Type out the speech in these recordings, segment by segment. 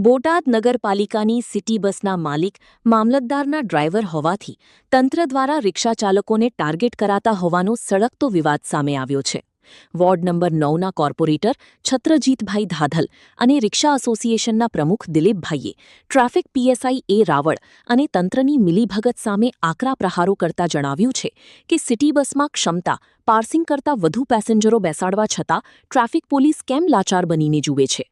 બોટાદ નગરપાલિકાની સિટી બસના માલિક મામલતદારના ડ્રાઈવર હોવાથી તંત્ર દ્વારા રિક્ષાચાલકોને ટાર્ગેટ કરાતા હોવાનો સળગતો વિવાદ સામે આવ્યો છે. વોર્ડ નંબર 9ના કોર્પોરેટર છત્રજીતભાઈ ધાધલ અને રિક્ષા એસોસિએશનના પ્રમુખ દિલીપભાઈએ ટ્રાફિક પીએસઆઈ એ રાવળ અને તંત્રની મિલીભગત સામે આકરા પ્રહારો કરતા જણાવ્યું છે કે સિટી બસમાં ક્ષમતા પાર્સિંગ કરતાં વધુ પેસેન્જરો બેસાડવા છતાં ટ્રાફિક પોલીસ કેમ લાચાર બનીને જુએ છે.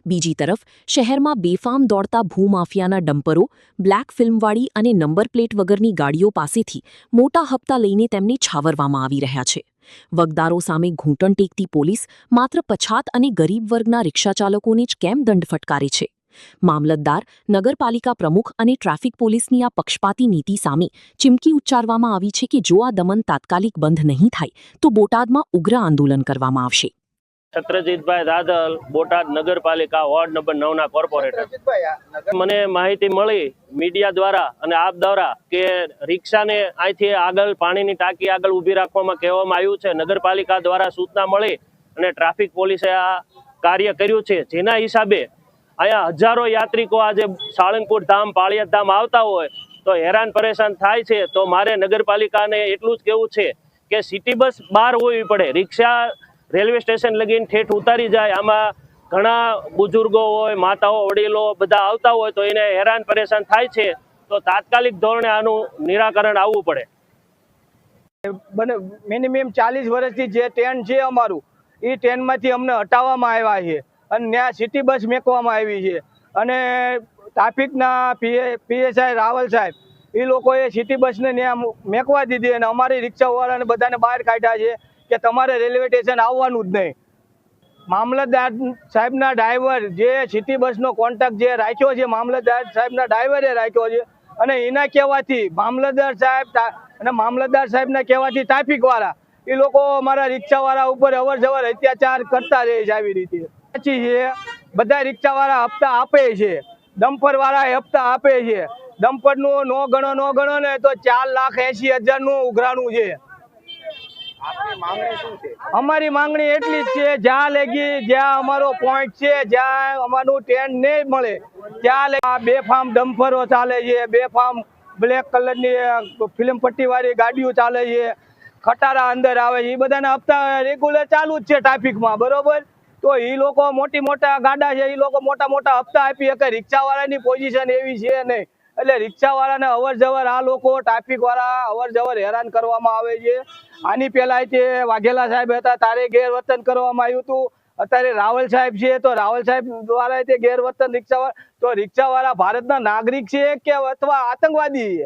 બીજી તરફ શહેરમાં બેફામ દોડતા ભૂમાફિયાના ડમ્પરો, બ્લેક ફિલ્મવાળી અને નંબર પ્લેટ વગરની ગાડીઓ પાસેથી મોટા હપ્તા લઈને તેમને છાવરવામાં આવી રહ્યા છે. વગદારો સામે ઘૂંટણ ટેકતી પોલીસ માત્ર પછાત અને ગરીબ વર્ગના રિક્ષાચાલકોને જ કેમ દંડ ફટકારે છે? મામલતદાર, નગરપાલિકા પ્રમુખ અને ટ્રાફિક પોલીસની આ પક્ષપાતી નીતિ સામે ચીમકી ઉચ્ચારવામાં આવી છે કે જો આ દમન તાત્કાલિક બંધ નહીં થાય તો બોટાદમાં ઉગ્ર આંદોલન કરવામાં આવશે. છત્રજીતભાઈ દાદલ, બોટાદ નગરપાલિકા વોર્ડ નંબર 9ના કોર્પોરેટર. મને માહિતી મળી મીડિયા દ્વારા અને આપ દ્વારા કે રિક્ષાને અહીંથી આગળ પાણીની ટાંકી આગળ ઊભી રાખવામાં કહેવામાં આવ્યું છે. નગરપાલિકા દ્વારા સૂચના મળી અને ટ્રાફિક પોલીસે આ કાર્ય કર્યું છે, જેના હિસાબે અહીંયા હજારો યાત્રિકો આજે સાળંગપુર ધામ, પાળિયાદ ધામ આવતા હોય તો હેરાન પરેશાન થાય છે. તો મારે નગરપાલિકાને એટલું જ કહેવું છે કે સિટી બસ બહાર હોવી પડે, રિક્ષા રેલવે સ્ટેશન લગીને ઠેઠ ઉતારી જાય. આમાં ઘણા બુજુર્ગો હોય, માતાઓ, વડીલો બધા આવતા હોય તો એને હેરાન પરેશાન થાય છે. તો તાત્કાલિક ધોરણે આનું નિરાકરણ આવવું પડે. મિનિમમ 40 વર્ષથી જે ટ્રેન છે અમારું, એ ટ્રેનમાંથી અમને હટાવવામાં આવ્યા છે અને ત્યાં સિટી બસ મેકવામાં આવી છે. અને ટ્રાફિકના પીએસઆઈ રાવલ સાહેબ એ લોકોએ સિટી બસને ત્યાં મેકવા દીધી અને અમારી રિક્ષાવાળાને બધાને બહાર કાઢ્યા છે કે તમારે રેલવે સ્ટેશન આવવાનું જ નહીં. મામલતદાર સાહેબના ડ્રાઈવર જે સિટી બસનો કોન્ટેક્ટ જે રાખ્યો છે, મામલતદાર સાહેબના ડ્રાઈવરે રાખ્યો છે અને એના કહેવાથી મામલતદાર સાહેબના કહેવાથી ટ્રાફિકવાળા એ લોકો અમારા રિક્ષાવાળા ઉપર અવર જવર અત્યાચાર કરતા રહે છે. આવી રીતે સાચી છે, બધા રિક્ષાવાળા હપ્તા આપે છે, ડમ્પરવાળા હપ્તા આપે છે. ડમ્પરનું ન ગણો ને તો 4,80,000નું ઉઘરાણું છે. અમારી માંગણી એટલી જ છે, જ્યાં અમારો પોઈન્ટ છે, જ્યાં અમારું ટ્રેન નહીં મળે ત્યાં બેફામ ડમ્પરો ચાલે છે, બેફામ બ્લેક કલરની ફિલ્મ પટ્ટીવાળી ગાડીઓ ચાલે છે, ખટારા અંદર આવે છે. એ બધાના હપ્તા રેગ્યુલર ચાલુ જ છે ટ્રાફિકમાં, બરોબર? તો એ લોકો મોટા ગાડા છે, એ લોકો મોટા હપ્તા આપી શકે. રિક્ષાવાળાની પોઝિશન એવી છે નહીં. એટલે રિક્ષાવાળાને અવર જવર આ લોકો ટ્રાફિકવાળા અવર જવર હેરાન કરવામાં આવે છે. આની પહેલા તે વાઘેલા સાહેબ હતા તારે ગેરવર્તન કરવામાં આવ્યું હતું. અત્યારે રાવલ સાહેબ છે તો રાવલ સાહેબ દ્વારા તે ગેરવર્તન રિક્ષાવાળા ભારતના નાગરિક છે કે અથવા આતંકવાદી છે?